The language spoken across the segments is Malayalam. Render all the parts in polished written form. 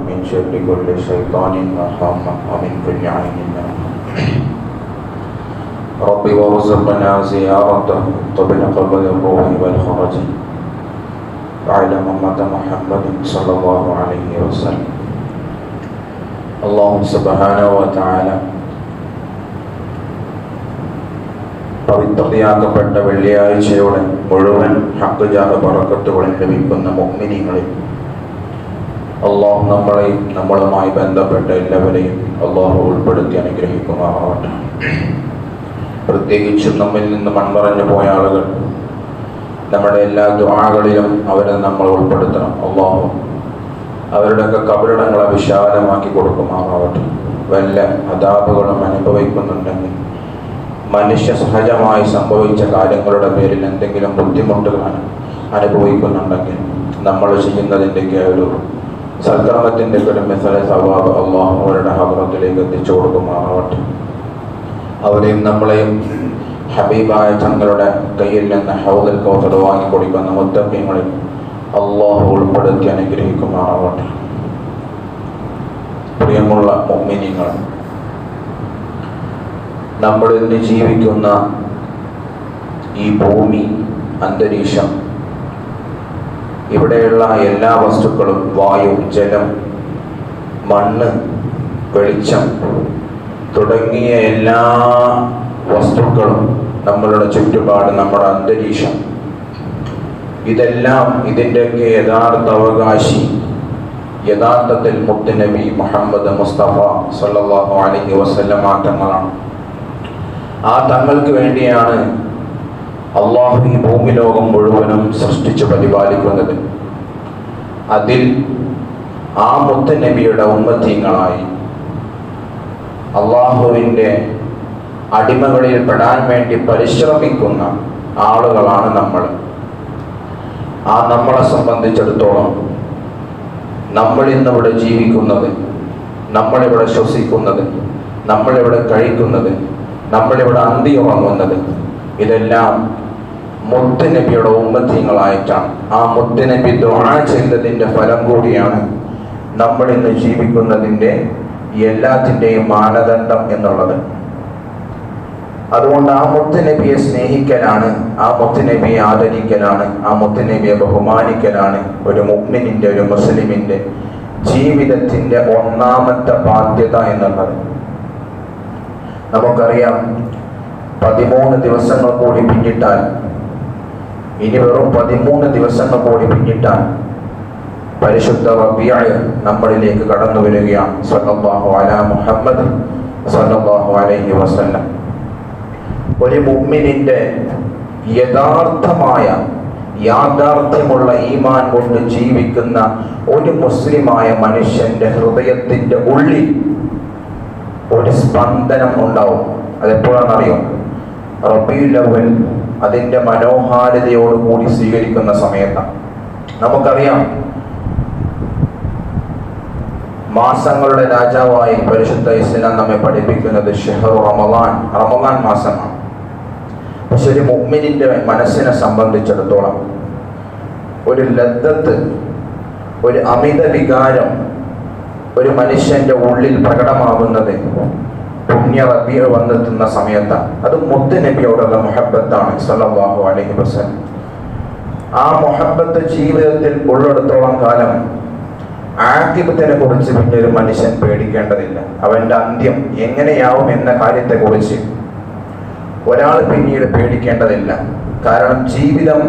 من شر كل شيطان وهامة ومن كل عين لامة ربي وارزقنا زيارته قبل قبض الروح والخرج وعلى أمة محمد صلى الله عليه وسلم. اللهم سبحانه وتعالى പവിത്രതയാക്കപ്പെട്ട വെള്ളിയാഴ്ചയുടെ മുഴുവൻ ഹഖ് ജാഹ ബറക്കത്തുകളും ലഭിക്കുന്ന മുഅ്മിനീങ്ങളിൽ അല്ലാഹു നമ്മളെയും നമ്മളുമായി ബന്ധപ്പെട്ട എല്ലാവരെയും അല്ലാഹു ഉൾപ്പെടുത്തി അനുഗ്രഹിക്കുമാറാവട്ടെ. പ്രത്യേകിച്ചും നമ്മിൽ നിന്ന് മൺമറഞ്ഞു പോയ ആളുകൾ, നമ്മുടെ എല്ലാ ദുആകളിലും അവരെ നമ്മൾ ഉൾപ്പെടുത്തണം. അല്ലാഹു അവരുടെയൊക്കെ ഖബറിടങ്ങളെ വിശാലമാക്കി കൊടുക്കുമാറാവട്ടെ. വല്ല അദാബുകളും അനുഭവിക്കുന്നുണ്ടെങ്കിൽ, മനുഷ്യ സഹജമായി സംഭവിച്ച കാര്യങ്ങളുടെ പേരിൽ എന്തെങ്കിലും ബുദ്ധിമുട്ടുകൾ അനുഭവിക്കുന്നുണ്ടെങ്കിൽ, നമ്മൾ ചെയ്യുന്നതിൻ്റെയൊക്കെ ഒരു സൽക്കർമ്മത്തിൻ്റെ ഒരു മിസലെ സവാബ് അല്ലാഹു അവരുടെ ഹദ്റത്തിലേക്ക് എത്തിച്ചു കൊടുക്കുമാറാവട്ടെ. അവരെയും നമ്മളെയും ഹബീബായ തങ്ങളുടെ കയ്യിൽ നിന്ന് ഹൗദുൽ കൗസർ വാങ്ങി കൊടുക്കുന്ന മുത്തഖീങ്ങളിൽ അല്ലാഹു ഉൾപ്പെടുത്തി അനുഗ്രഹിക്കുമാറാവട്ടെ. പ്രിയമുള്ള മുഅ്മിനീങ്ങൾ, നമ്മൾ ഇന്ന് ജീവിക്കുന്ന ഈ ഭൂമി, അന്തരീക്ഷം, ഇവിടെയുള്ള എല്ലാ വസ്തുക്കളും, വായു, ജലം, മണ്ണ്, വെളിച്ചം തുടങ്ങിയ എല്ലാ വസ്തുക്കളും, നമ്മളുടെ ചുറ്റുപാട്, നമ്മുടെ അന്തരീക്ഷം, ഇതെല്ലാം ഇതിൻ്റെയൊക്കെ യഥാർത്ഥ അവകാശി യഥാർത്ഥത്തിൽ മുത്തുനബി മുഹമ്മദ് മുസ്തഫ സല്ലല്ലാഹു അലൈഹി വസല്ലമ തങ്ങളാണ്. ആ തങ്ങൾക്ക് വേണ്ടിയാണ് അള്ളാഹു ഈ ഭൂമി ലോകം മുഴുവനും സൃഷ്ടിച്ചു പരിപാലിക്കുന്നത്. അതിൽ ആ മുത്തുനബിയുടെ ഉമ്മത്തീങ്ങളായി അള്ളാഹുവിൻ്റെ അടിമകളിൽ പെടാൻ വേണ്ടി പരിശ്രമിക്കുന്ന ആളുകളാണ് നമ്മൾ. ആ നമ്മളെ സംബന്ധിച്ചിടത്തോളം നമ്മൾ ഇന്നിവിടെ ജീവിക്കുന്നത്, നമ്മളിവിടെ ശ്വസിക്കുന്നത്, നമ്മളിവിടെ കഴിക്കുന്നത്, നമ്മളിവിടെ അന്തി ഉറങ്ങുന്നത്, ഇതെല്ലാം മുത്തുനബിയുടെ ഉമ്മത്തീങ്ങളായിട്ടാണ്. ആ മുത്തുനബി ദുആ ചെയ്തതിൻ്റെ ഫലം കൂടിയാണ് നമ്മൾ ഇന്ന് ജീവിക്കുന്നതിൻ്റെ എല്ലാത്തിൻ്റെയും മാനദണ്ഡം എന്നുള്ളത്. അതുകൊണ്ട് ആ മുത്തുനബിയെ സ്നേഹിക്കലാണ്, ആ മുത്തുനബിയെ ആദരിക്കലാണ്, ആ മുത്തുനബിയെ ബഹുമാനിക്കലാണ് ഒരു മുഅ്മിനിൻ്റെ, ഒരു മുസ്ലിമിൻ്റെ ജീവിതത്തിൻ്റെ ഒന്നാമത്തെ ബാധ്യത എന്നുള്ളത്. നമുക്കറിയാം, 13 ദിവസങ്ങൾ കൂടി പിന്നിട്ടാൽ, ഇനി വെറും 13 ദിവസങ്ങൾ കൂടി പിന്നിട്ടാൽ പരിശുദ്ധ റബീഅ് നമ്മളിലേക്ക് കടന്നു വരികയാണ്. സ്വല്ലല്ലാഹു അലാ മുഹമ്മദ് സ്വല്ലല്ലാഹു അലൈഹി വസല്ലം. ഒരു മുഅ്മിനിന്റെ യഥാർത്ഥമായ യാഥാർത്ഥ്യമുള്ള ഈമാൻ കൊണ്ട് ജീവിക്കുന്ന ഒരു മുസ്ലിമായ മനുഷ്യന്റെ ഹൃദയത്തിന്റെ ഉള്ളിൽ ഒരു സ്പന്ദനം ഉണ്ടാവും. അതെപ്പോഴാണെന്നറിയോ? റബീഉൽ അവ്വൽ അതിൻ്റെ മനോഹാരിതയോടുകൂടി സ്വീകരിക്കുന്ന സമയത്താണ്. നമുക്കറിയാം, മാസങ്ങളുടെ രാജാവായി പരിശുദ്ധ ഇസ്ലാം നമ്മെ പഠിപ്പിക്കുന്നത് ഷഹ്റു റമളാൻ, റമളാൻ മാസമാണ്. പക്ഷെ ഒരു മുഅ്മിനിന്റെ മനസ്സിനെ സംബന്ധിച്ചിടത്തോളം ഒരു ലദ്ദത്ത്, ഒരു അമിത വികാരം ഒരു മനുഷ്യന്റെ ഉള്ളിൽ പ്രകടമാകുന്നത് പുണ്യ റബീഉ വന്നെത്തുന്ന സമയത്താണ്. അത് മുത്തുനബിയോടുള്ള മുഹബ്ബത്താണ് സല്ലല്ലാഹു അലൈഹി വസല്ലം. ആ മുഹബ്ബത്ത് ജീവിതത്തിൽ ഉള്ളിടത്തോളം കാലം ആഖിബത്തിനെ കുറിച്ച് പിന്നെ ഒരു മനുഷ്യൻ പേടിക്കേണ്ടതില്ല. അവന്റെ അന്ത്യം എങ്ങനെയാവും എന്ന കാര്യത്തെക്കുറിച്ച് ഒരാൾ പിന്നീട് പേടിക്കേണ്ടതില്ല. കാരണം ജീവിതം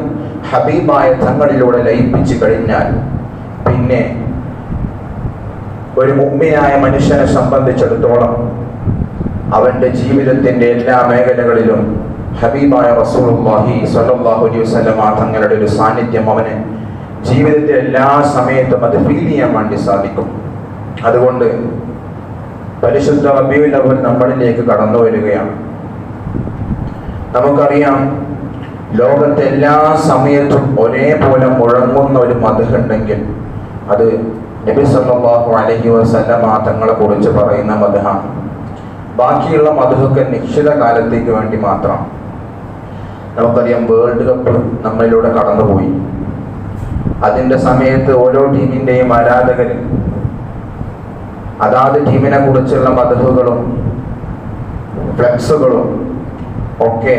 ഹബീബായ തങ്ങളിലൂടെ ലയിപ്പിച്ചു കഴിഞ്ഞാൽ പിന്നെ ഒരു മുഅ്മിനായ മനുഷ്യനെ സംബന്ധിച്ചിടത്തോളം അവന്റെ ജീവിതത്തിന്റെ എല്ലാ മേഖലകളിലും ഹബീബായ റസൂലുള്ളാഹി സ്വല്ലല്ലാഹു അലൈഹി വസല്ലം തങ്ങളുടെ ഒരു സാന്നിധ്യം അവന് ജീവിതത്തിൽ എല്ലാ സമയത്തും അത് ഫീൽ ചെയ്യാൻ വേണ്ടി സാധിക്കും. അതുകൊണ്ട് പരിശുദ്ധ റബീഉൽ അവ്വൽ നമ്മളിലേക്ക് കടന്നു വരികയാണ്. നമുക്കറിയാം, ലോകത്തെ എല്ലാ സമയത്തും ഒരേപോലെ മുഴങ്ങുന്ന ഒരു മദ്ഹ് ഉണ്ടെങ്കിൽ അത് നബി സല്ലല്ലാഹു അലൈഹി വസല്ലം തങ്ങളെ കുറിച്ച് പറയുന്ന മദ്ഹാണ്. ബാക്കിയുള്ള മദ്ഹൊക്കെ നിശ്ചിത കാലത്തേക്ക് വേണ്ടി മാത്രം. നമുക്കറിയാം, വേൾഡ് കപ്പ് നമ്മളിലൂടെ കടന്നുപോയി. അതിൻ്റെ സമയത്ത് ഓരോ ടീമിൻ്റെയും ആരാധകർ അതാത് ടീമിനെ കുറിച്ചുള്ള മദ്ഹുകളും ഫ്ലെക്സുകളും ഒക്കെ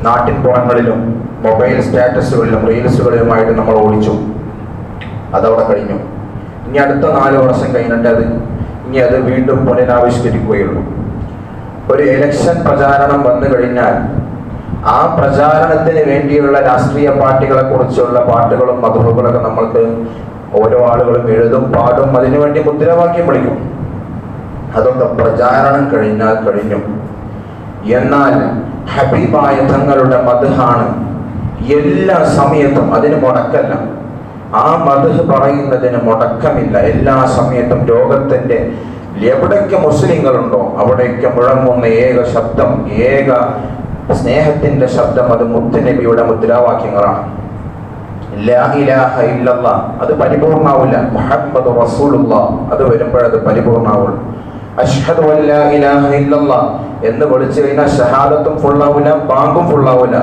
നാട്ടിൻപുറങ്ങളിലും മൊബൈൽ സ്റ്റാറ്റസുകളിലും റീൽസുകളിലുമായിട്ട് നമ്മൾ ഓടിച്ചു. അതവിടെ കഴിഞ്ഞു. ഇനി അടുത്ത 4 വർഷം കഴിഞ്ഞിട്ട് അത് വീണ്ടും പുനരാവിഷ്കരിക്കുകയുള്ളൂ. ഒരു ഇലക്ഷൻ പ്രചാരണം വന്നു കഴിഞ്ഞാൽ ആ പ്രചാരണത്തിന് വേണ്ടിയുള്ള രാഷ്ട്രീയ പാർട്ടികളെ കുറിച്ചുള്ള പാട്ടുകളും മദ്ഹുകളൊക്കെ നമ്മൾക്ക് ഓരോ ആളുകളും എഴുതും, പാടും, അതിനുവേണ്ടി മുദ്രാവാക്യം വിളിക്കും. അതൊക്കെ പ്രചാരണം കഴിഞ്ഞാൽ കഴിഞ്ഞു. എന്നാൽ ഹബീബായ തങ്ങളുടെ മദ്ഹാണ് എല്ലാ സമയത്തും, അതിന് മുടക്കല്ല. ആ മദ്ഹ് പറയുന്നതിന് മുടക്കമില്ല. എല്ലാ സമയത്തും ലോകത്തിന്റെ എവിടേക്ക് മുസ്ലിങ്ങളുണ്ടോ അവിടേക്ക് മുഴങ്ങുന്ന ഏക ശബ്ദം, ഏക സ്നേഹത്തിന്റെ ശബ്ദം അത് മുത്തുനബിയുടെ മുദ്രാവാക്യങ്ങളാണ്. ലാ ഇലാഹ ഇല്ലല്ലാഹ് അത് പരിപൂർണ്ണാവില്ല. മുഹമ്മദ് റസൂലുള്ളാഹ് അത് വരുമ്പോഴത് പരിപൂർണ്ണാവുള്ളൂ. അഷ്ഹദു അൻ ലാ ഇലാഹ ഇല്ലല്ലാഹ് എന്ന് വിളിച്ചു കഴിഞ്ഞാൽ ഷഹാദത്തും ഫുള്ളാവില്ല, ബാങ്കും ഫുള്ളാവില്ല.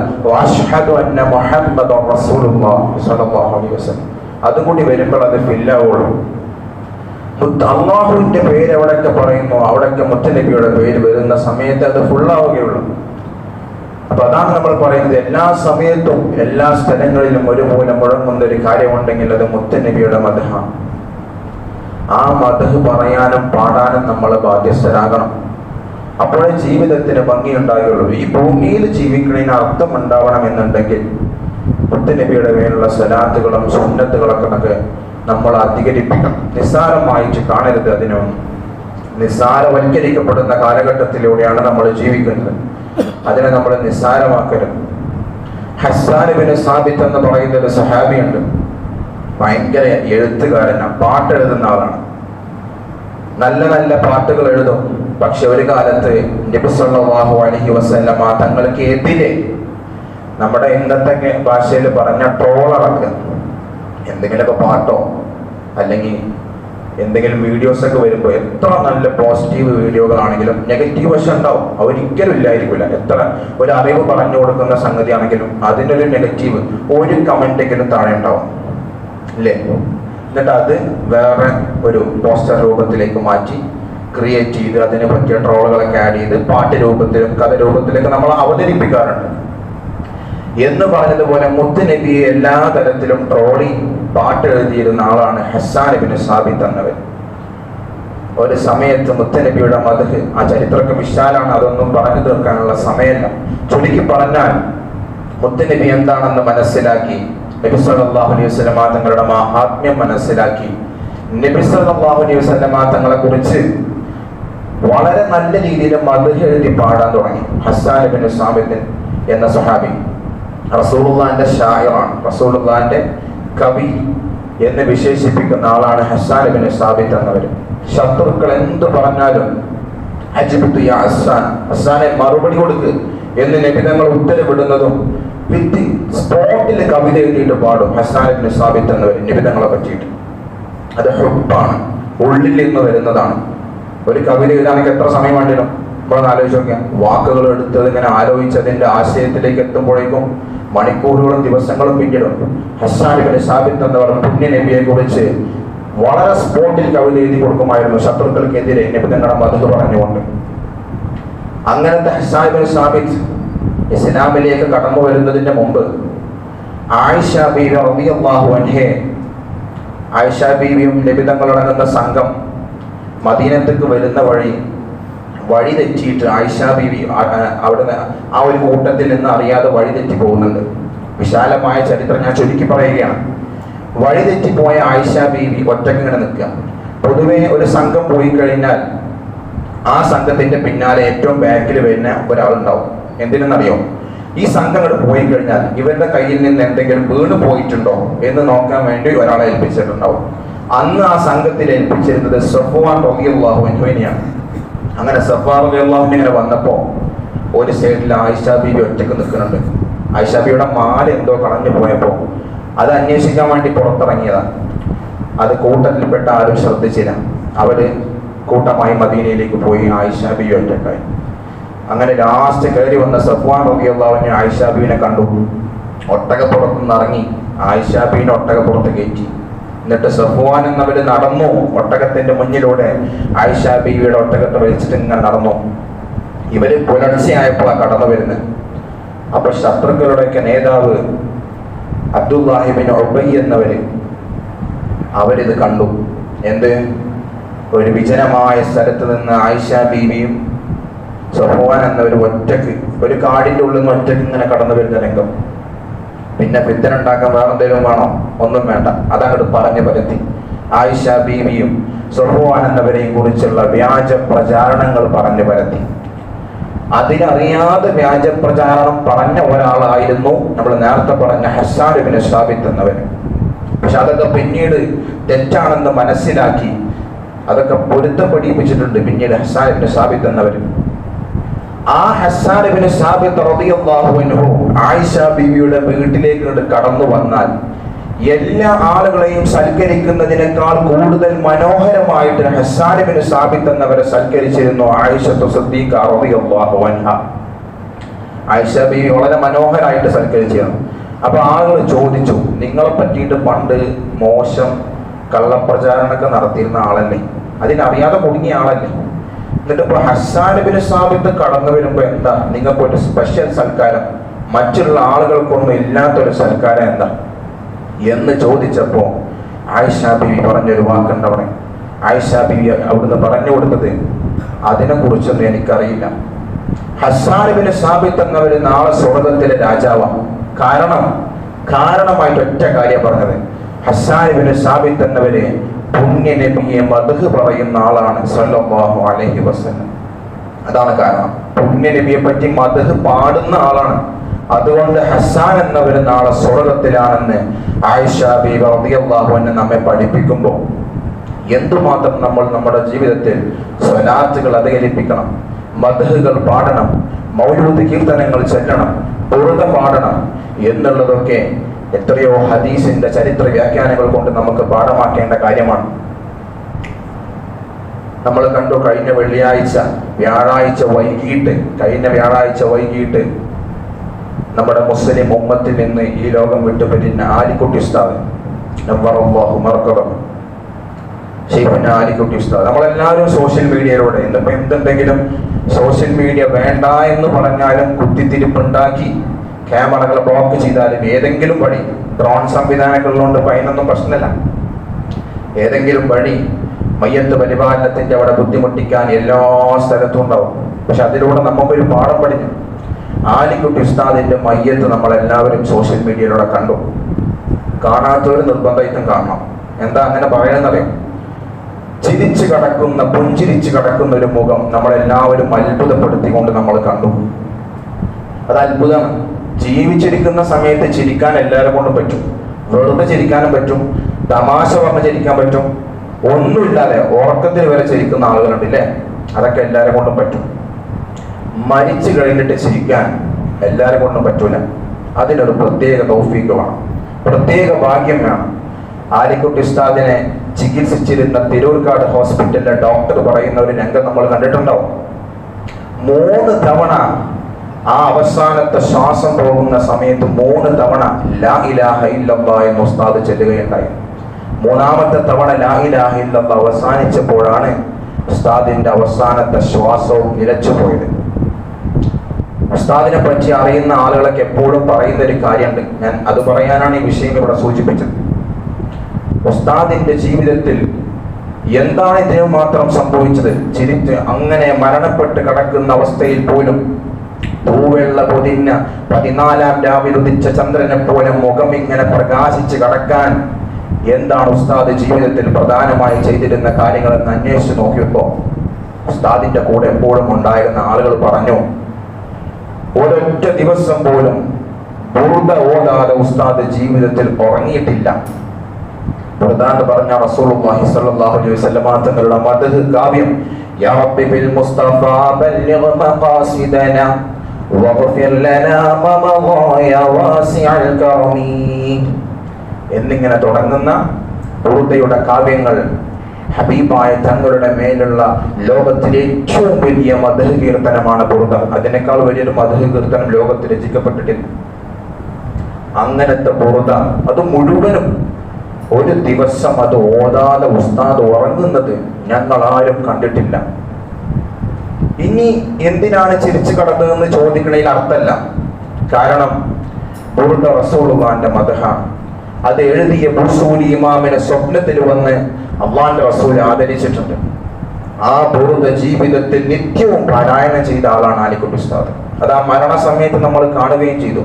അഷ്ഹദു അന്ന മുഹമ്മദ് റസൂലുള്ളാഹ് സ്വല്ലല്ലാഹു അലൈഹി വസല്ലം അതും കൂടി വരുമ്പോൾ അത് ഫില്ലാവുള്ളൂ. അള്ളാഹുവിന്റെ പേര് എവിടെയൊക്കെ പറയുന്നു അവിടെയൊക്കെ മുത്തുനബിയുടെ പേര് വരുന്ന സമയത്ത് അത് ഫുള്ളാവുകയുള്ളൂ. അപ്പൊ അതാണ് നമ്മൾ പറയുന്നത്, എല്ലാ സമയത്തും എല്ലാ സ്ഥലങ്ങളിലും ഒരുപോലെ മുഴങ്ങുന്ന ഒരു കാര്യമുണ്ടെങ്കിൽ അത് മുത്തുനബിയുടെ മദ്ഹാണ്. ആ മദ്ഹ് പറയാനും പാടാനും നമ്മൾ ബാധ്യസ്ഥരാകണം. അപ്പോഴേ ജീവിതത്തിന് ഭംഗിയുണ്ടാകുള്ളൂ. ഈ ഭൂമിയിൽ ജീവിക്കുന്നതിന് അർത്ഥം ഉണ്ടാവണം എന്നുണ്ടെങ്കിൽ മുത്തുനബിയുടെ മേലുള്ള സ്വലാത്തുകളും സുന്നത്തുകളൊക്കെ നമ്മൾ അധികരിപ്പിക്കണം. നിസ്സാരമായിട്ട് കാണരുത്. അതിനൊന്നും നിസ്സാരവൽക്കരിക്കപ്പെടുന്ന കാലഘട്ടത്തിലൂടെയാണ് നമ്മൾ ജീവിക്കുന്നത്. അതിനെ നമ്മൾ നിസ്സാരമാക്കരുത്. ഹസ്സാൻ ഇബ്നു സാബിത്ത് എന്ന് പറയുന്ന ഒരു സഹാബിയുണ്ട്. ഭയങ്കര എഴുത്തുകാരനാണ്, പാട്ട് എഴുതുന്ന ആളാണ്. നല്ല നല്ല പാട്ടുകൾ എഴുതും. പക്ഷെ ഒരു കാലത്ത് നബി സല്ലല്ലാഹു അലൈഹി വസല്ലമ തങ്ങൾക്ക് എതിരെ, നമ്മുടെ ഇന്നത്തെ ഭാഷയിൽ പറഞ്ഞ ട്രോളറൊക്കെ എന്തെങ്കിലുമൊക്കെ പാട്ടോ അല്ലെങ്കിൽ എന്തെങ്കിലും വീഡിയോസ് ഒക്കെ വരുമ്പോൾ എത്ര നല്ല പോസിറ്റീവ് വീഡിയോകളാണെങ്കിലും നെഗറ്റീവ് വശം ഉണ്ടാവും. അവരിക്കലും ഇല്ലായിരിക്കില്ല. എത്ര ഒരു അറിവ് പറഞ്ഞു കൊടുക്കുന്ന സംഗതി ആണെങ്കിലും അതിനൊരു നെഗറ്റീവ് ഒരു കമന്റെങ്കിലും താഴെ ഉണ്ടാവും അല്ലേ? എന്നിട്ട് അത് വേറെ ഒരു പോസ്റ്റർ രൂപത്തിലേക്ക് മാറ്റി ക്രിയേറ്റ് ചെയ്ത് അതിനെ പറ്റിയ ട്രോളുകളൊക്കെ ആഡ് ചെയ്ത് പാട്ട് രൂപത്തിലും കഥ രൂപത്തിലൊക്കെ നമ്മൾ അവതരിപ്പിക്കാറുണ്ട്. എന്ന് പറഞ്ഞതുപോലെ മുത്തുനബിയെ എല്ലാ തരത്തിലും ട്രോളി പാട്ട് എഴുതിയിരുന്ന ആളാണ് ഹസ്സാൻ ഇബ്നു സാബിത്ത് എന്നവർ. ഒരു സമയത്ത് മുത്തുനബിയുടെ മദ്ഹ്, ആ ചരിത്രമൊക്കെ വിശാലാണ്, അതൊന്നും പറഞ്ഞു തീർക്കാനുള്ള സമയമല്ല. ചുരുക്കി പറഞ്ഞാൽ മുത്തുനബി എന്താണെന്ന് മനസ്സിലാക്കി, നബി സല്ലല്ലാഹു അലൈഹി വസല്ലമ തങ്ങളുടെ മഹാത്മ്യം മനസ്സിലാക്കി, നബി സല്ലല്ലാഹു അലൈഹി വസല്ലമ തങ്ങളെ കുറിച്ച് വളരെ നല്ല രീതിയിൽ മദ്ഹ് എഴുതി പാടാൻ തുടങ്ങി. ഹസ്സാൻ ഇബ്നു സാബിത്ത് എന്ന സ്വഹാബി റസൂലുള്ളാഹിന്റെ ഷായിറാണ്, റസൂലുള്ളാഹിന്റെ കവി എന്ന് വിശേഷിപ്പിക്കുന്ന ആളാണ് ഹസ്സാൻ ഇബ്നു സാബിത്ത് എന്നവർ. ശത്രുക്കൾ എന്ത് പറഞ്ഞാലും അജ്ബതു യാ ഹസ്സാൻ, ഹസ്സാനെ മറുപടി കൊടുക്ക് എന്ന് നബി തങ്ങൾ ഉത്തരവിടുന്നതും വിത്ത് സ്പോട്ടിൽ കവിത എഴുതിയിട്ട് പാടും ഹസ്സാൻ ഇബ്നു സാബിത്ത് എന്നവർ നബി തങ്ങളെ പറ്റിയിട്ട്. അത് ഹുബ്ബാണ്, ഉള്ളിൽ നിന്ന് വരുന്നതാണ്. ഒരു കവിത എഴുതാണെങ്കിൽ എത്ര സമയം വേണ്ടിലും നമ്മളൊന്ന് ആലോചിച്ച് നോക്കിയാൽ, വാക്കുകൾ എടുത്തത് ഇങ്ങനെ ആലോചിച്ചതിന്റെ ആശയത്തിലേക്ക് എത്തുമ്പോഴേക്കും മണിക്കൂറുകളും ദിവസങ്ങളും പിന്നിടും. ഹസ്സാൻ ഇബ്നു സാബിത്ത് എന്നവർ പുണ്യ നബിയെ കുറിച്ച് വളരെ സ്പോട്ടിൽ കവിത എഴുതി കൊടുക്കുമായിരുന്നു ശത്രുക്കൾക്കെതിരെ നബി തങ്ങളുടെ മദ്ഹ് പറഞ്ഞുകൊണ്ട്. അങ്ങനത്തെ ഹസ്സാൻ ഇബ്നു സാബിത്ത് ഇസ്ലാമിലേക്ക് കടന്നു വരുന്നതിന്റെ മുമ്പ് ആയിഷ ബീവി റളിയല്ലാഹു അൻഹയെ, ആയിഷ ബീവിയും നബി തങ്ങളടങ്ങുന്ന സംഘം മദീനത്തേക്ക് വരുന്ന വഴി തെറ്റിയിട്ട് ആയിഷ ബീവി അവിടുന്ന് ആ ഒരു കൂട്ടത്തിൽ നിന്ന് അറിയാതെ വഴി തെറ്റി പോകുന്നുണ്ട്. വിശാലമായ ചരിത്രം ഞാൻ ചുരുക്കി പറയുകയാണ്. വഴി തെറ്റിപ്പോയ ആയിഷ ബീവി ഒറ്റയ്ക്ക് ഇങ്ങനെ നിൽക്കുക. പൊതുവെ ഒരു സംഘം പോയി കഴിഞ്ഞാൽ ആ സംഘത്തിന്റെ പിന്നാലെ ഏറ്റവും ബാക്കിൽ വരുന്ന ഒരാളുണ്ടാവും. എന്തിനെന്നറിയോ? ഈ സംഘം അങ്ങോട്ട് പോയി കഴിഞ്ഞാൽ ഇവരുടെ കയ്യിൽ നിന്ന് എന്തെങ്കിലും വീണ് പോയിട്ടുണ്ടോ എന്ന് നോക്കാൻ വേണ്ടി ഒരാളെ ഏൽപ്പിച്ചിട്ടുണ്ടാവും. അന്ന് ആ സംഘത്തിൽ ഏൽപ്പിച്ചിരുന്നത് സഫ്വാൻ റളിയല്ലാഹു അൻഹുവിനെയാണ്. അങ്ങനെ സഫ്വാൻ റളിയല്ലാഹു അൻഹു ഇങ്ങനെ വന്നപ്പോൾ ഒരു സൈഡിൽ ആയിഷ ബീവി ഒറ്റയ്ക്ക് നിൽക്കുന്നുണ്ട്. ആയിഷ ബീവിയുടെ മാല എന്തോ കളഞ്ഞു പോയപ്പോൾ അത് അന്വേഷിക്കാൻ വേണ്ടി പുറത്തിറങ്ങിയതാണ്. അത് കൂട്ടത്തിൽപ്പെട്ട ആരും ശ്രദ്ധിച്ചില്ല. അവര് കൂട്ടമായി മദീനയിലേക്ക് പോയി. ആയിഷ ബീവി ഒറ്റക്കായി. അങ്ങനെ ലാസ്റ്റ് കയറി വന്ന സഫ്വാൻ റളിയല്ലാഹു അൻഹു ആയിഷ ബീവിനെ കണ്ടു. ഒട്ടകപ്പുറത്തുനിന്ന് ഇറങ്ങി ആയിഷ ബീവിനെ ഒട്ടകപ്പുറത്ത് കയറ്റി എന്നിട്ട് സഫ്വാൻ എന്നവര് നടന്നു ഒട്ടകത്തിന്റെ മുന്നിലൂടെ. ആയിഷ ബീവിയുടെ ഒട്ടകത്തെ വലിച്ചിട്ട് ഇങ്ങനെ നടന്നു. ഇവര് പുലർച്ചെയായപ്പോഴാണ് കടന്നു വരുന്നത്. അപ്പൊ ശത്രുക്കളുടെയൊക്കെ നേതാവ് അബ്ദുല്ലാഹിബിൻ ഉബൈ എന്നവര് അവരിത് കണ്ടു. എന്ത്? ഒരു വിജനമായ സ്ഥലത്ത് നിന്ന് ആയിഷ ബീവിയും സഫ്വാൻ എന്നവർ ഒറ്റക്ക് ഒരു കാടിന്റെ ഉള്ളിൽ നിന്ന് ഒറ്റക്ക് ഇങ്ങനെ കടന്നു വരുന്ന രംഗം. പിന്നെ ഫിത്തന ഉണ്ടാക്കാൻ വേറെ എന്തെങ്കിലും വേണോ? ഒന്നും വേണ്ട. അതങ്ങോട്ട് പറഞ്ഞു പരത്തി. ആയിഷ ബീവിയും സഫ്വാൻ എന്നവരെയും കുറിച്ചുള്ള വ്യാജ പ്രചാരണങ്ങൾ പറഞ്ഞു പരത്തി. അതിനറിയാതെ വ്യാജ പ്രചാരണം പറഞ്ഞ ഒരാളായിരുന്നു നമ്മൾ നേരത്തെ പറഞ്ഞ ഹസ്സാൻ ഇബ്നു സാബിത്ത് എന്നവർ. പക്ഷെ അതൊക്കെ പിന്നീട് തെറ്റാണെന്ന് മനസ്സിലാക്കി അതൊക്കെ പൊരുത്തപ്പെടിപ്പിച്ചിട്ടുണ്ട് പിന്നീട് ഹസ്സാൻ ഇബ്നു സാബിത്ത് എന്നവർ. ആ ഹസ്സാൻ ഇബ്നു സാബിത്ത് റളിയല്ലാഹു അൻഹു ആയിഷ ബീവിയുടെ വീട്ടിലേക്ക് കടന്നു വന്നാൽ എല്ലാ ആളുകളെയും സൽക്കരിക്കുന്നതിനേക്കാൾ കൂടുതൽ മനോഹരമായിട്ട് ഹസ്സാൻ ഇബ്നു സാബിത്ത് എന്നവരെ സൽക്കരിച്ചിരുന്നു ആയിഷത്തു സിദ്ദീഖ റളിയല്ലാഹു അൻഹ. ആയിഷ ബീവി വളരെ മനോഹരമായിട്ട് സൽക്കരിച്ചിരുന്നു. അപ്പൊ ആളുകൾ ചോദിച്ചു, നിങ്ങളെ പറ്റിയിട്ട് പണ്ട് മോശം കള്ളപ്രചാരണമൊക്കെ നടത്തിയിരുന്ന ആളല്ലേ, അതിനറിയാതെ കുടുങ്ങിയ ആളല്ലേ, എന്നിട്ട് ഇപ്പൊ ഹസ്സാൻ ഇബ്നു സാബിത്ത് കടന്നു വരുമ്പോ എന്താ നിങ്ങൾക്കൊരു സ്പെഷ്യൽ സൽക്കാരം, മറ്റുള്ള ആളുകൾക്കൊന്നും ഇല്ലാത്തൊരു സൽക്കാരം എന്താ എന്ന് ചോദിച്ചപ്പോ ആയിഷ ബീവി പറഞ്ഞൊരു വാക്കുണ്ട് അവിടെ. ആയിഷ ബീവി അവിടുന്ന് പറഞ്ഞു കൊടുത്തത്, അതിനെ കുറിച്ചൊന്നും എനിക്കറിയില്ല. ഹസ്സാൻ ഇബ്നു സാബിത്ത് എന്നവര് നാളെ സ്വർഗത്തിലെ രാജാവാണ്. കാരണമായിട്ട് ഒറ്റ കാര്യം പറഞ്ഞത്, ഹസ്സാൻ ഇബ്നു സാബിത്ത് എന്നവര് പുണ്യ നബിയെ മദ്ഹ് പറയുന്ന ആളാണ് സല്ലല്ലാഹു അലൈഹി വസല്ലം. അതാണ് കാരണം. പുണ്യ നബിയെ പറ്റി മദ്ഹ് പാടുന്ന ആളാണ്. അതുകൊണ്ട് ഹസ്സാൻ എന്നവര് നാളെ സ്വർഗത്തിലാണെന്ന് ആയിഷ ബീവി റളിയല്ലാഹു അൻഹ നമ്മെ പഠിപ്പിക്കുമ്പോൾ എന്തുമാത്രം നമ്മൾ നമ്മുടെ ജീവിതത്തിൽ സ്വലാത്തുകൾ അധികരിപ്പിക്കണം, മദ്ഹുകൾ പാടണം, മൗലൂദ് കീർത്തനങ്ങൾ ചൊല്ലണം, ബുർദ പാടണം എന്നുള്ളതൊക്കെ എത്രയോ ഹദീസിന്റെ ചരിത്ര വ്യാഖ്യാനങ്ങൾ കൊണ്ട് നമുക്ക് പാഠമാക്കേണ്ട കാര്യമാണ്. നമ്മൾ കണ്ടു കഴിഞ്ഞ വ്യാഴാഴ്ച വൈകിട്ട് നമ്മുടെ മുസ്ലിം ഉമ്മത്തിൽ നിന്ന് ഈ ലോകം വിട്ടുപിരിഞ്ഞ ആലിക്കുട്ടി ഉസ്താദ് ആലിക്കുട്ടി ഉസ്താദ്. നമ്മളെല്ലാവരും സോഷ്യൽ മീഡിയയിലൂടെ ഇന്നിപ്പോ എന്തുണ്ടെങ്കിലും സോഷ്യൽ മീഡിയ വേണ്ട എന്ന് പറഞ്ഞാലും കുത്തിത്തിരിപ്പുണ്ടാക്കി ക്യാമറകൾ ബ്ലോക്ക് ചെയ്താലും ഏതെങ്കിലും വഴി, ഡ്രോൺ സംവിധാനങ്ങളുണ്ട്, അതിനൊന്നും പ്രശ്നമില്ല, ഏതെങ്കിലും വഴി മയ്യത്ത് പരിപാലനത്തിന്റെ അവിടെ ബുദ്ധിമുട്ടിക്കാൻ എല്ലാ സ്ഥലത്തും ഉണ്ടാവും. പക്ഷെ അതിലൂടെ നമുക്കൊരു പാഠം പഠിച്ചു. ആലിക്കുട്ടി ഉസ്താദിന്റെ മയ്യത്ത് നമ്മളെല്ലാവരും സോഷ്യൽ മീഡിയയിലൂടെ കണ്ടു. കാണാത്തവര് നിർബന്ധമായിട്ടും കാണണം. എന്താ അങ്ങനെ പറയണമെന്നറിയാം? പുഞ്ചിരിച്ച് കിടക്കുന്ന ഒരു മുഖം നമ്മളെല്ലാവരും അത്ഭുതപ്പെടുത്തിക്കൊണ്ട് നമ്മൾ കണ്ടു. അത് അത്ഭുതമാണ്. ജീവിച്ചിരിക്കുന്ന സമയത്ത് ചിരിക്കാൻ എല്ലാവരും കൊണ്ടും പറ്റും, വെറുതെ ചിരിക്കാനും പറ്റും, തമാശ പറഞ്ഞ് ചിരിക്കാൻ പറ്റും, ഒന്നുമില്ലാതെ ഉറക്കത്തിൽ വരെ ചിരിക്കുന്ന ആളുകളുണ്ട് ഇല്ലേ? അതൊക്കെ എല്ലാവരും കൊണ്ടും പറ്റും. മരിച്ചു കഴിഞ്ഞിട്ട് ചിരിക്കാൻ എല്ലാവരും കൊണ്ടും പറ്റൂല. അതിനൊരു പ്രത്യേക തൗഫീഖ് വേണം, പ്രത്യേക ഭാഗ്യം വേണം. ആലിക്കുട്ടി ഉസ്താദിനെ ചികിത്സിച്ചിരുന്ന തിരൂർക്കാട് ഹോസ്പിറ്റലിലെ ഡോക്ടർ പറയുന്ന ഒരു രംഗം നമ്മൾ കണ്ടിട്ടുണ്ടാവും. 3 തവണ ആ അവസാനത്തെ ശ്വാസം പോകുന്ന സമയത്ത് 3 തവണ ലാ ഇലാഹ ഇല്ലല്ലാഹ് എന്ന് ഉസ്താദ് ചൊല്ലുകയുണ്ടായി. 3ാമത്തെ തവണ ലാ ഇലാഹ ഇല്ലല്ലാഹ് അവസാനിച്ചപ്പോഴാണ് ഉസ്താദിന്റെ അവസാനത്തെ ശ്വാസവും നിലച്ചുപോയത്. ഉസ്താദിനെ പറ്റി അറിയുന്ന ആളുകളൊക്കെ എപ്പോഴും പറയുന്ന ഒരു കാര്യമുണ്ട്. ഞാൻ അത് പറയാനാണ് ഈ വിഷയം ഇവിടെ സൂചിപ്പിച്ചത്. ഉസ്താദിന്റെ ജീവിതത്തിൽ എന്താണ് ഇതിനു മാത്രം സംഭവിച്ചത്? ചിരിച്ച് അങ്ങനെ മരണപ്പെട്ട് കിടക്കുന്ന അവസ്ഥയിൽ പോലും തൂവെള്ള പൊതിഞ്ഞ 14ാം രാവിൽ ഉദിച്ച ചന്ദ്രനെ പോലെ മുഖം ഇങ്ങനെ പ്രകാശിച്ച് കിടക്കാൻ എന്താണ് ഉസ്താദ് ജീവിതത്തിൽ പ്രധാനമായി ചെയ്തിരുന്ന കാര്യങ്ങളെന്ന് അന്വേഷിച്ച് നോക്കിയപ്പോ ഉസ്താദിന്റെ കൂടെ എപ്പോഴും ഉണ്ടായിരുന്ന ആളുകൾ പറഞ്ഞു, ഒരൊറ്റ ദിവസം പോലും ബുർദ ഓതാതെ ഉസ്താദ് ജീവിതത്തിൽ ഉറങ്ങിയിട്ടില്ല. ബുർദ എന്ന് പറഞ്ഞ റസൂലുള്ളാഹി സ്വല്ലല്ലാഹു അലൈഹി വസല്ലം തങ്ങളുടെ മദ്ഹ് കാവ്യം, യാ റബ്ബി ബിൽ മുസ്തഫ ബല്ലിഗ് മഖാസിദനാ വഗ്ഫിർ ലനാ മമദായ വാസിഅൽ കറമി എന്നിങ്ങനെ തുടങ്ങുന്ന ബുർദയുടെ കാവ്യങ്ങൾ ഹബീബായ തങ്ങളുടെ മേലുള്ള ലോകത്തിലെ ഏറ്റവും വലിയ മദ്ഹ് കീർത്തനമാണ് ബുർദ. അതിനേക്കാൾ വലിയൊരു മദ്ഹ് കീർത്തനം ലോകത്ത് രചിക്കപ്പെട്ടിട്ടില്ല. അങ്ങനത്തെ ബുർദ അത് മുഴുവനും ഒരു ദിവസം അത് ഓതാതെ ഉസ്താദ് ഉറങ്ങുന്നത് ഞങ്ങൾ ആരും കണ്ടിട്ടില്ല. ഇനി എന്തിനാണ് ചിരിച്ചു കടന്നതെന്ന് ചോദിക്കണതിൽ അർത്ഥമല്ല. കാരണം ബുർദ റസൂലുള്ളാഹിന്റെ മദ്ഹാണ്. അത് എഴുതിയ ബുർസൂലി ഇമാമിനെ സ്വപ്നത്തിൽ വന്ന് അള്ളാന്റെ റസൂൽ ആദരിച്ചിട്ടുണ്ട്. ആ ബുർദ ജീവിതത്തിൽ നിത്യവും പാരായണം ചെയ്ത ആളാണ് ആലിക്കുട്ടി ഉസ്താദ്. അത് ആ മരണസമയത്ത് നമ്മൾ കാണുകയും ചെയ്തു.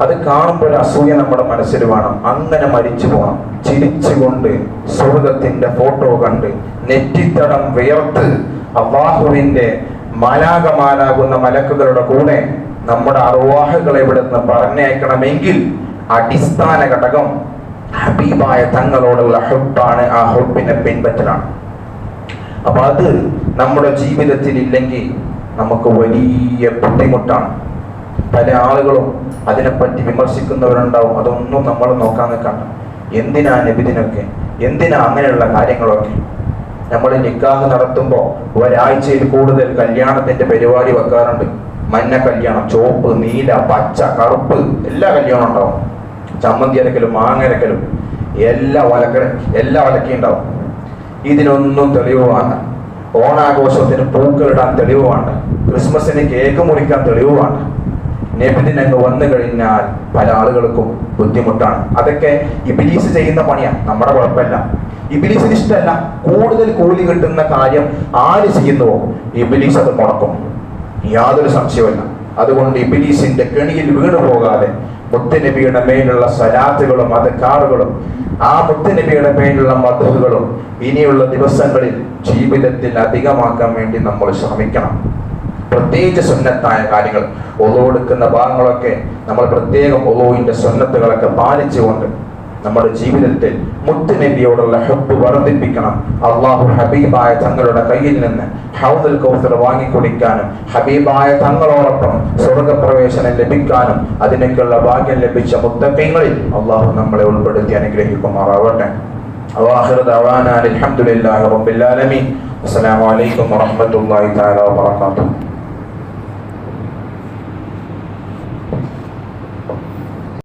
അത് കാണുമ്പോൾ അസൂയ നമ്മുടെ മനസ്സിൽ വേണം. അങ്ങനെ മരിച്ചു പോകണം ചിരിച്ചുകൊണ്ട്, സ്വർഗത്തിന്റെ ഫോട്ടോ കണ്ട്, നെറ്റിത്തടം വിയർത്ത് അല്ലാഹുവിന്റെ മാലാകുന്ന മലക്കുകളുടെ കൂടെ നമ്മുടെ അർവാഹുകളെ ഇവിടുന്ന് പറഞ്ഞയക്കണമെങ്കിൽ അടിസ്ഥാന ഘടകം ഹബീബായ തങ്ങളോടുള്ള ഹുബ്ബാണ്. ആ ഹുബ്ബിനെ പിൻപറ്റലാണ്. അപ്പൊ അത് നമ്മുടെ ജീവിതത്തിൽ ഇല്ലെങ്കിൽ നമുക്ക് വലിയ ബുദ്ധിമുട്ടാണ്. പല ആളുകളും അതിനെപ്പറ്റി വിമർശിക്കുന്നവരുണ്ടാവും. അതൊന്നും നമ്മൾ നോക്കാൻ നിൽക്കണ്ട. എന്തിനാ നബിദിനൊക്കെ, എന്തിനാ അങ്ങനെയുള്ള കാര്യങ്ങളൊക്കെ? നമ്മൾ നിക്കാഹ് നടത്തുമ്പോൾ ഒരാഴ്ചയിൽ കൂടുതൽ കല്യാണത്തിന്റെ പരിപാടി വെക്കാറുണ്ട്. മഞ്ഞ കല്യാണം, ചുവപ്പ്, നീല, പച്ച, കറുപ്പ്, എല്ലാ കല്യാണം ഉണ്ടാവും. ചമ്മന്തി അരക്കലും മാങ്ങ അരക്കലും എല്ലാ വലക്കയും ഉണ്ടാവും. ഇതിനൊന്നും തെളിവ് വേണ്ട. ഓണാഘോഷത്തിന് പൂക്കളിടാൻ തെളിവ് വേണ്ട. ക്രിസ്മസിന് കേക്ക് മുറിക്കാൻ തെളിവ് വേണ്ട. നബിദിനങ്ങ് വന്നു കഴിഞ്ഞാൽ പല ആളുകൾക്കും ബുദ്ധിമുട്ടാണ്. അതൊക്കെ ഇബ്ലീസ് ചെയ്യുന്ന പണിയാണ്, നമ്മുടെ കുഴപ്പമില്ല. ഇബ്ലീസിന് ഇഷ്ടമല്ല. കൂടുതൽ കൂലി കിട്ടുന്ന കാര്യം ആര് ചെയ്യുന്നുവോ ഇബ്ലീസ് അത് മുടക്കും, യാതൊരു സംശയവുമില്ല. അതുകൊണ്ട് ഇബ്ലീസിന്റെ കെണിയിൽ വീണു പോകാതെ മുത്തുനബിയുടെ മേലുള്ള സലാത്തുകളും അദ്കാറുകളും ആ മുത്തുനബിയുടെ മേലുള്ള മദ്ഹുകളും ഇനിയുള്ള ദിവസങ്ങളിൽ ജീവിതത്തിൽ അധികമാക്കാൻ വേണ്ടി നമ്മൾ ശ്രമിക്കണം. പ്രത്യേകിച്ച് സുന്നത്തായ കാര്യങ്ങൾ, ഒളു എടുക്കുന്ന ഭാഗങ്ങളൊക്കെ നമ്മൾ പ്രത്യേകം ഒളുവിന്റെ സുന്നത്തുകളൊക്കെ പാലിച്ചുകൊണ്ട് നമ്മുടെ ജീവിതത്തിൽ മുത്തുനബിയോടുള്ള ഹബ്ബ് വർദ്ധിപ്പിക്കണം. അള്ളാഹു ഹബീബായ തങ്ങളുടെ കയ്യിൽ നിന്ന് ഹൗദുൽ കൗസർ വാങ്ങിക്കുടിക്കാനും ഹബീബായ തങ്ങളോടൊപ്പം സ്വർഗപ്രവേശനം ലഭിക്കാനും അതിനൊക്കെയുള്ള ഭാഗ്യം ലഭിച്ച മുത്തഖീങ്ങളിൽ അള്ളാഹു നമ്മളെ ഉൾപ്പെടുത്തി അനുഗ്രഹിക്കുമാറാവട്ടെ. ആഖിറു ദഅവാനാ അൽഹംദുലില്ലാഹി റബ്ബിൽ ആലമീൻ. അസ്സലാമു അലൈക്കും വറഹ്മത്തുള്ളാഹി തആല വബറകാതുഹു.